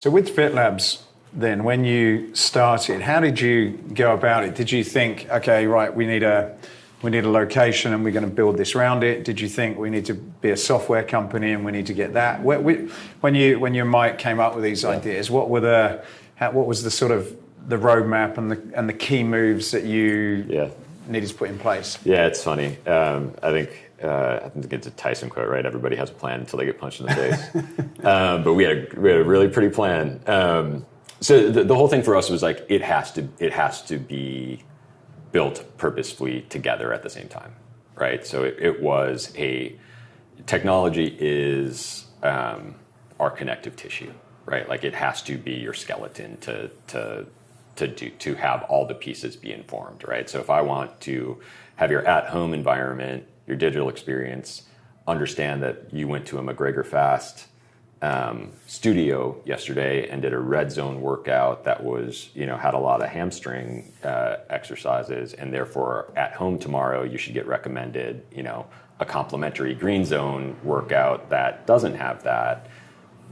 So with FitLabs, then, when you started, how did you go about it? Did you think, okay, right, we need a location and we're going to build this around it? Did you think we need to be a software company and we need to get that? When you and Mike came up with these ideas, what was the sort of the roadmap and the key moves that you needed to put in place? Yeah, it's funny. I think it's a Tyson quote, right? Everybody has a plan until they get punched in the face. But we had a really pretty plan. So the whole thing for us was like it has to be built purposefully together at the same time, right? So it was technology is our connective tissue, right? Like it has to be your skeleton to have all the pieces be informed, right? So if I want to have your at-home environment, your digital experience, understand that you went to a McGregor Fast studio yesterday and did a red zone workout that was, had a lot of hamstring exercises, and therefore at home tomorrow you should get recommended, a complementary green zone workout that doesn't have that.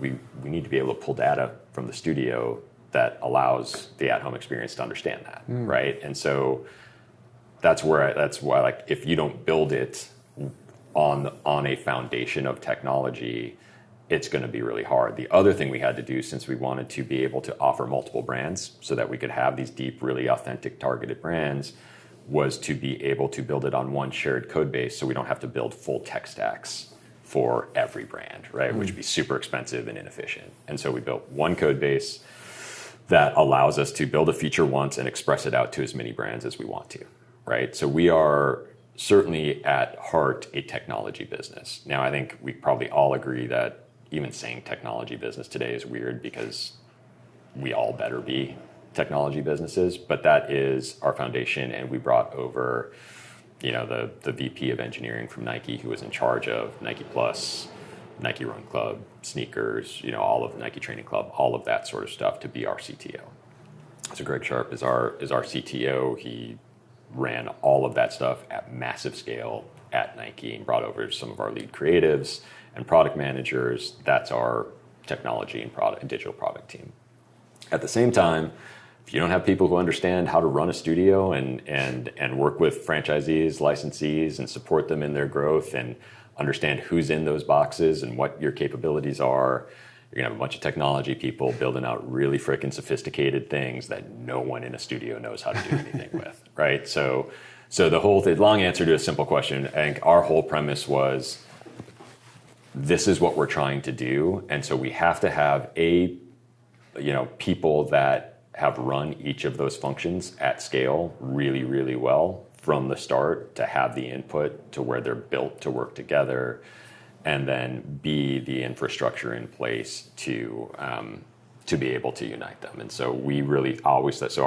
We need to be able to pull data from the studio that allows the at-home experience to understand that, right? And so that's why like if you don't build it on a foundation of technology, it's going to be really hard. The other thing we had to do, since we wanted to be able to offer multiple brands so that we could have these deep, really authentic, targeted brands, was to be able to build it on one shared code base so we don't have to build full tech stacks for every brand, right? Which would be super expensive and inefficient. And so we built one code base that allows us to build a feature once and express it out to as many brands as we want to, right? So we are certainly at heart a technology business. Now, I think we probably all agree that even saying technology business today is weird because we all better be technology businesses, but that is our foundation. And we brought over, the VP of engineering from Nike, who was in charge of Nike Plus, Nike Run Club, sneakers, all of Nike Training Club, all of that sort of stuff, to be our CTO. So Greg Sharp is our CTO. He ran all of that stuff at massive scale at Nike and brought over some of our lead creatives and product managers. That's our technology and digital product team. At the same time, if you don't have people who understand how to run a studio and work with franchisees, licensees, and support them in their growth and understand who's in those boxes and what your capabilities are, you're gonna have a bunch of technology people building out really freaking sophisticated things that no one in a studio knows how to do anything with, right? So the long answer to a simple question, I think our whole premise was, this is what we're trying to do, and so we have to have people that have run each of those functions at scale really, really well from the start, to have the input to where they're built to work together, and then be the infrastructure in place to be able to unite them. And so we really always so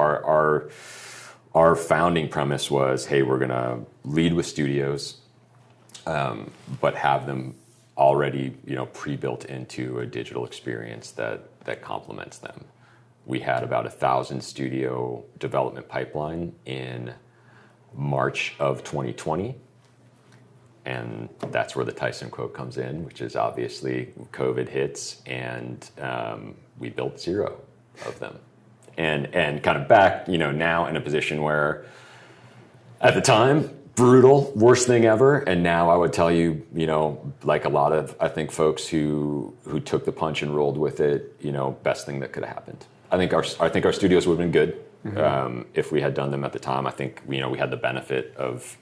our founding premise was, hey, we're gonna lead with studios, but have them already pre-built into a digital experience that complements them. We had about 1,000 studio development pipeline in March of 2020. And that's where the Tyson quote comes in, which is obviously COVID hits and we built 0 of them. And kind of back, now in a position where at the time, brutal, worst thing ever. And now I would tell you, like a lot of, I think, folks who took the punch and rolled with it, best thing that could have happened. I think our studios would have been good if we had done them at the time. I think, we had the benefit of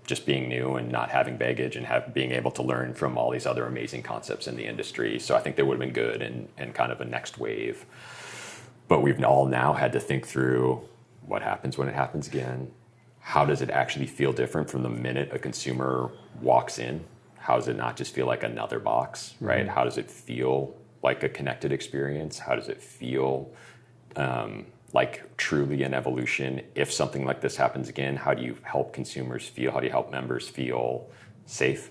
just being new and not having baggage and being able to learn from all these other amazing concepts in the industry. So I think they would have been good and kind of a next wave. But we've all now had to think through what happens when it happens again. How does it actually feel different from the minute a consumer walks in? How does it not just feel like another box, right? How does it feel like a connected experience? How does it feel like truly an evolution? If something like this happens again, how do you help consumers feel? How do you help members feel safe?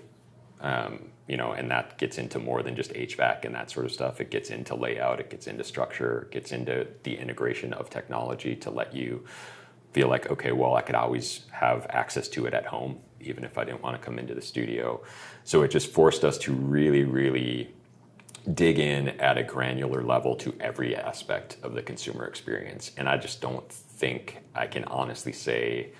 And that gets into more than just HVAC and that sort of stuff. It gets into layout, it gets into structure, it gets into the integration of technology to let you feel like, okay, well, I could always have access to it at home, even if I didn't want to come into the studio. So it just forced us to really, really dig in at a granular level to every aspect of the consumer experience. And I just don't think I can honestly say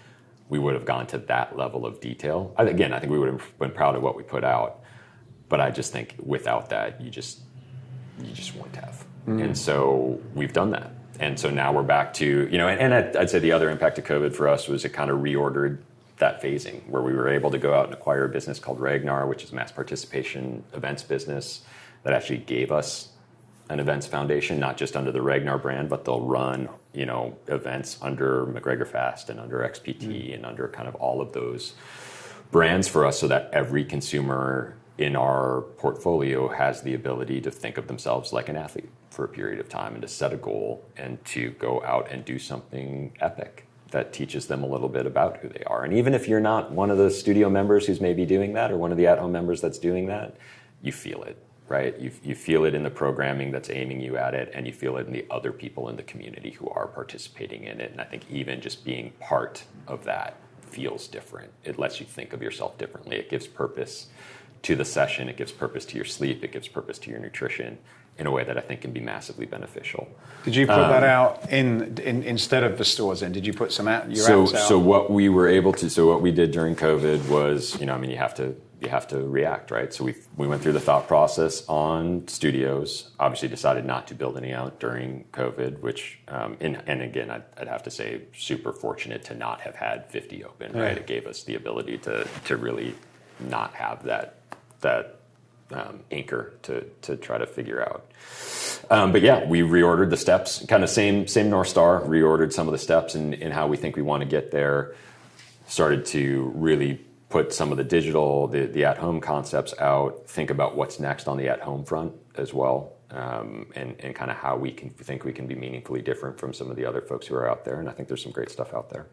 we would have gone to that level of detail. Again, I think we would have been proud of what we put out, but I just think without that, you just wouldn't have. And so we've done that. And so now we're back to, and I'd say the other impact of COVID for us was it kind of reordered that phasing, where we were able to go out and acquire a business called Ragnar, which is a mass participation events business that actually gave us an events foundation, not just under the Ragnar brand, but they'll run, events under McGregor Fast and under XPT and under kind of all of those brands for us, so that every consumer in our portfolio has the ability to think of themselves like an athlete for a period of time and to set a goal and to go out and do something epic that teaches them a little bit about who they are. And even if you're not one of the studio members who's maybe doing that or one of the at-home members that's doing that, you feel it, right? You feel it in the programming that's aiming you at it, and you feel it in the other people in the community who are participating in it. And I think even just being part of that feels different. It lets you think of yourself differently. It gives purpose to the session. It gives purpose to your sleep. It gives purpose to your nutrition in a way that I think can be massively beneficial. Did you put that out in instead of the stores? And did you put some out? So what we were able to, so what we did during COVID was, you have to react, right? So we went through the thought process on studios. Obviously, decided not to build any out during COVID, which, and again, I'd have to say, super fortunate to not have had 50 open, right? It gave us the ability to really not have that anchor to try to figure out. But yeah, we reordered the steps, kind of same North Star, reordered some of the steps in how we think we want to get there, started to really put some of the digital, the at-home concepts out, think about what's next on the at-home front as well, and kind of how we think we can be meaningfully different from some of the other folks who are out there. And I think there's some great stuff out there.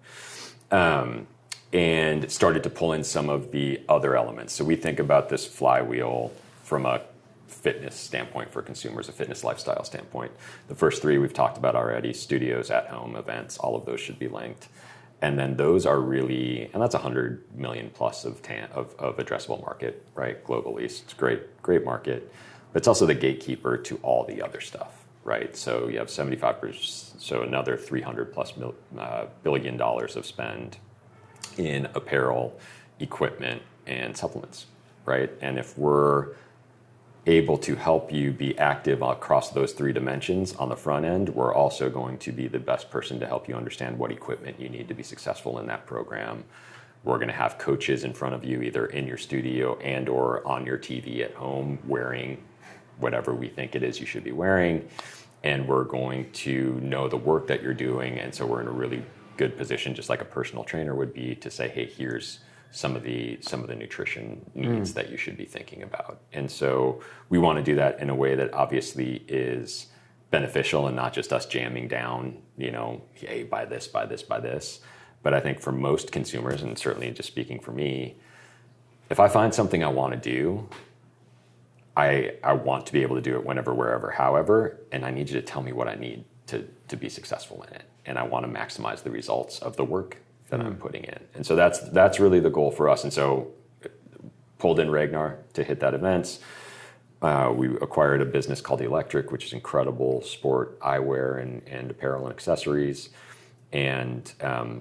And started to pull in some of the other elements. So we think about this flywheel from a fitness standpoint for consumers, a fitness lifestyle standpoint. The first three we've talked about already: studios, at-home, events. All of those should be linked. And then those are really, and that's 100 million plus of addressable market, right, globally. So it's great market. But it's also the gatekeeper to all the other stuff, right? So you have 75%, so another 300 plus billion dollars of spend in apparel, equipment, and supplements, right? And if we're able to help you be active across those three dimensions on the front end, we're also going to be the best person to help you understand what equipment you need to be successful in that program. We're going to have coaches in front of you, either in your studio and or on your TV at home, wearing whatever we think it is you should be wearing. And we're going to know the work that you're doing. And so we're in a really good position, just like a personal trainer would be, to say, hey, here's some of the nutrition needs that you should be thinking about. And so we want to do that in a way that obviously is beneficial and not just us jamming down, hey, buy this, buy this, buy this. But I think for most consumers, and certainly just speaking for me, if I find something I want to do, I want to be able to do it whenever, wherever, however, and I need you to tell me what I need to be successful in it. And I want to maximize the results of the work that I'm putting in. And so that's really the goal for us. And so pulled in Ragnar to hit that events. We acquired a business called The Electric, which is incredible sport eyewear and apparel and accessories, and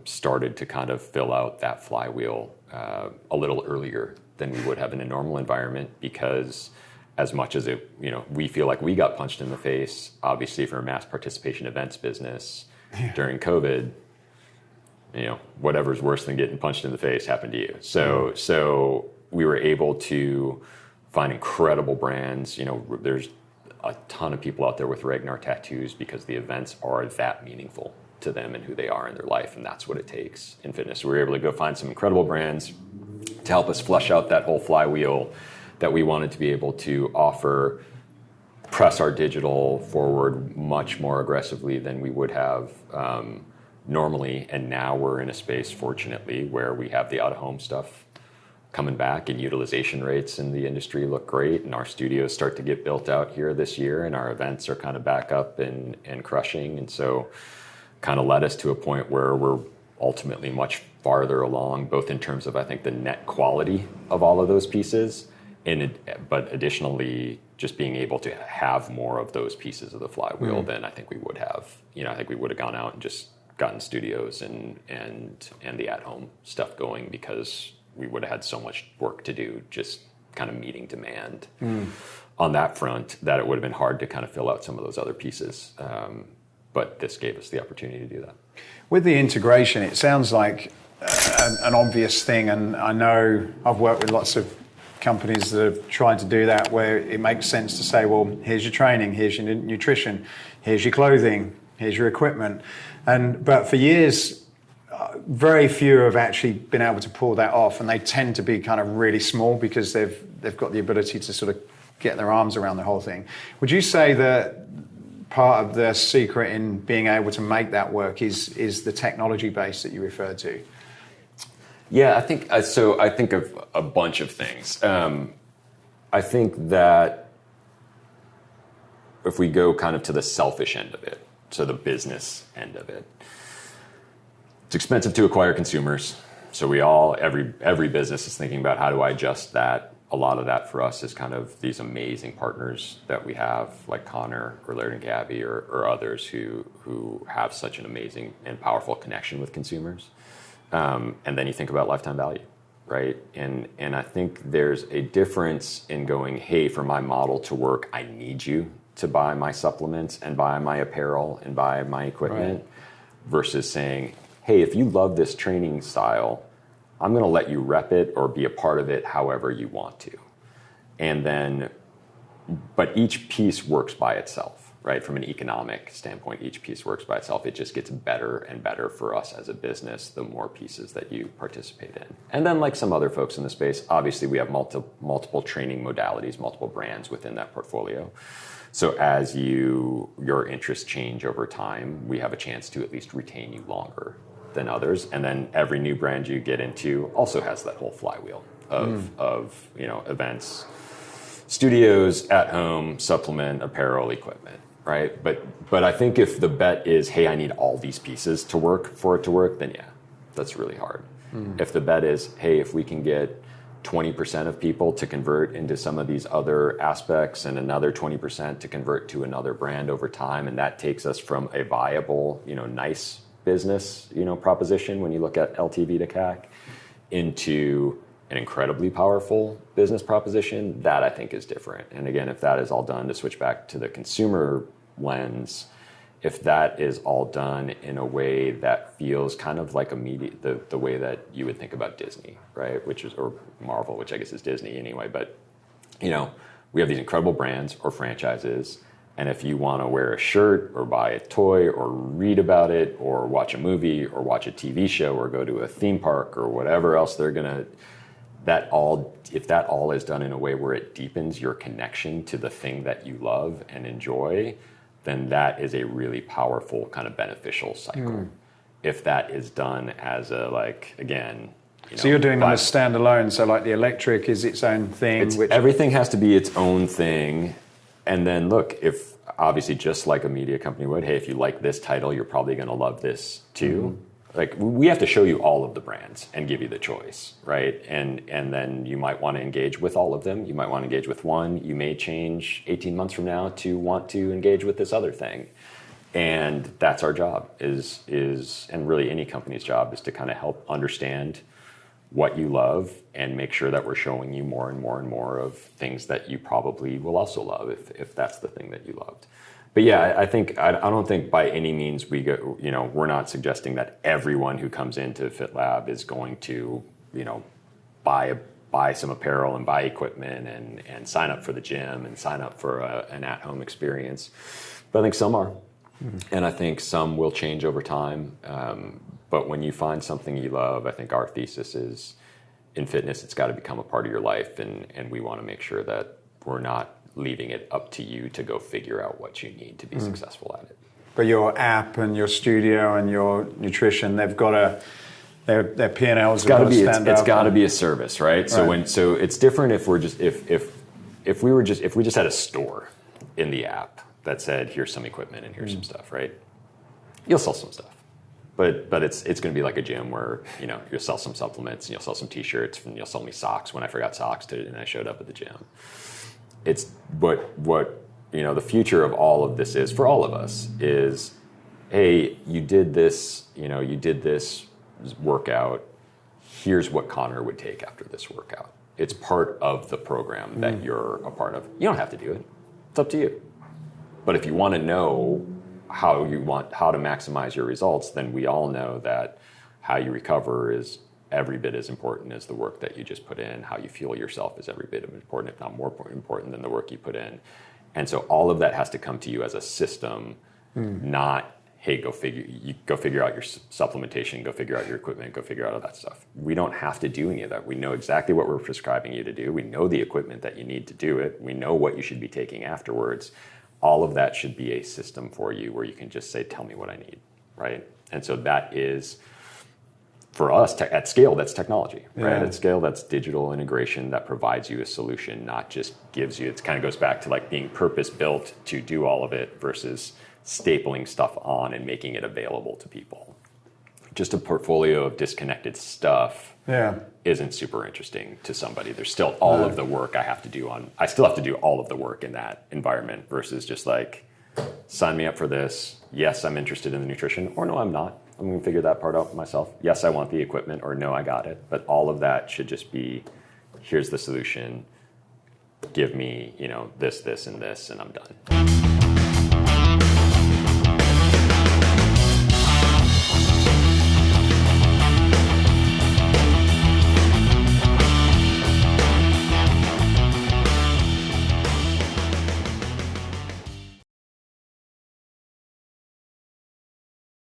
started to kind of fill out that flywheel a little earlier than we would have in a normal environment, because as much as we feel like we got punched in the face, obviously for a mass participation events business during COVID, whatever's worse than getting punched in the face happened to you. So we were able to find incredible brands. There's a ton of people out there with Ragnar tattoos because the events are that meaningful to them and who they are in their life, and that's what it takes in fitness. So we were able to go find some incredible brands to help us flesh out that whole flywheel that we wanted to be able to offer, press our digital forward much more aggressively than we would have normally. And now we're in a space, fortunately, where we have the out-of-home stuff coming back, and utilization rates in the industry look great, and our studios start to get built out here this year, and our events are kind of back up and crushing. And so kind of led us to a point where we're ultimately much farther along, both in terms of, I think, the net quality of all of those pieces, but additionally just being able to have more of those pieces of the flywheel, then I think we would have, I think we would have gone out and just gotten studios and the at-home stuff going, because we would have had so much work to do just kind of meeting demand on that front, that it would have been hard to kind of fill out some of those other pieces. But this gave us the opportunity to do that. With the integration, it sounds like an obvious thing, and I know I've worked with lots of companies that are trying to do that, where it makes sense to say, well, here's your training, here's your nutrition, here's your clothing, here's your equipment. But for years, very few have actually been able to pull that off, and they tend to be kind of really small because they've got the ability to sort of get their arms around the whole thing. Would you say that part of the secret in being able to make that work is the technology base that you referred to? Yeah, I think so. I think of a bunch of things. I think that if we go kind of to the selfish end of it, so the business end of it, it's expensive to acquire consumers. So every business is thinking about, how do I adjust that? A lot of that for us is kind of these amazing partners that we have, like Connor or Laird and Gabby or others who have such an amazing and powerful connection with consumers. And then you think about lifetime value, right? And I think there's a difference in going, hey, for my model to work, I need you to buy my supplements and buy my apparel and buy my equipment, versus saying, hey, if you love this training style, I'm going to let you rep it or be a part of it however you want to. And then, but each piece works by itself, right? From an economic standpoint, each piece works by itself. It just gets better and better for us as a business, the more pieces that you participate in. And then, like some other folks in the space, obviously we have multiple training modalities, multiple brands within that portfolio. So as your interests change over time, we have a chance to at least retain you longer than others. And then every new brand you get into also has that whole flywheel of events, studios, at home, supplement, apparel, equipment, right? But I think if the bet is, hey, I need all these pieces to work for it to work, then yeah, that's really hard. If the bet is, hey, if we can get 20% of people to convert into some of these other aspects and another 20% to convert to another brand over time, and that takes us from a viable, nice business, proposition when you look at LTV to CAC into an incredibly powerful business proposition, that I think is different. And again, if that is all done, to switch back to the consumer lens, if that is all done in a way that feels kind of like the way that you would think about Disney, right? Or Marvel, which I guess is Disney anyway. But, we have these incredible brands or franchises. And if you want to wear a shirt or buy a toy or read about it or watch a movie or watch a TV show or go to a theme park or whatever else they're going to, if that all is done in a way where it deepens your connection to the thing that you love and enjoy, then that is a really powerful kind of beneficial cycle. If that is done as so you're doing them as standalone. So like the electric is its own thing. Everything has to be its own thing. And then look, if obviously just like a media company would, hey, if you like this title, you're probably going to love this too. Like we have to show you all of the brands and give you the choice, right? And then you might want to engage with all of them. You might want to engage with one. You may change 18 months from now to want to engage with this other thing. And that's our job and really any company's job is to kind of help understand what you love and make sure that we're showing you more and more and more of things that you probably will also love if that's the thing that you loved. But yeah, I don't think by any means we're not suggesting that everyone who comes into FitLab is going to, buy some apparel and buy equipment and sign up for the gym and sign up for an at-home experience. But I think some are. And I think some will change over time. But when you find something you love, I think our thesis is in fitness, it's got to become a part of your life. And we want to make sure that we're not leaving it up to you to go figure out what you need to be successful at it. But your app and your studio and your nutrition, they've got their P&Ls have got to stand up. It's got to be a service, right? So it's different if we're just if we just had a store in the app that said here's some equipment and here's some stuff, right? You'll sell some stuff. But it's going to be like a gym where you'll sell some supplements and you'll sell some T-shirts and you'll sell me socks when I forgot socks and I showed up at the gym. it's what the future of all of this is for all of us is, hey, you did this workout. Here's what Connor would take after this workout. It's part of the program that you're a part of. You don't have to do it. It's up to you. But if you want to know how to maximize your results, then we all know that how you recover is every bit as important as the work that you just put in. How you fuel yourself is every bit as important, if not more important than the work you put in. And so all of that has to come to you as a system, not, hey, go figure out your supplementation, go figure out your equipment, go figure out all that stuff. We don't have to do any of that. We know exactly what we're prescribing you to do. We know the equipment that you need to do it. We know what you should be taking afterwards. All of that should be a system for you where you can just say, tell me what I need, right? And so that is, for us, at scale, that's technology, right? At scale, that's digital integration that provides you a solution, not just gives you, it kind of goes back to like being purpose-built to do all of it versus stapling stuff on and making it available to people. Just a portfolio of disconnected stuff isn't super interesting to somebody. There's still all of the work I still have to do all of the work in that environment versus just like, sign me up for this. Yes, I'm interested in the nutrition, or no, I'm not. I'm going to figure that part out myself. Yes, I want the equipment, or no, I got it. But all of that should just be, here's the solution. Give me, this, and this, and I'm done.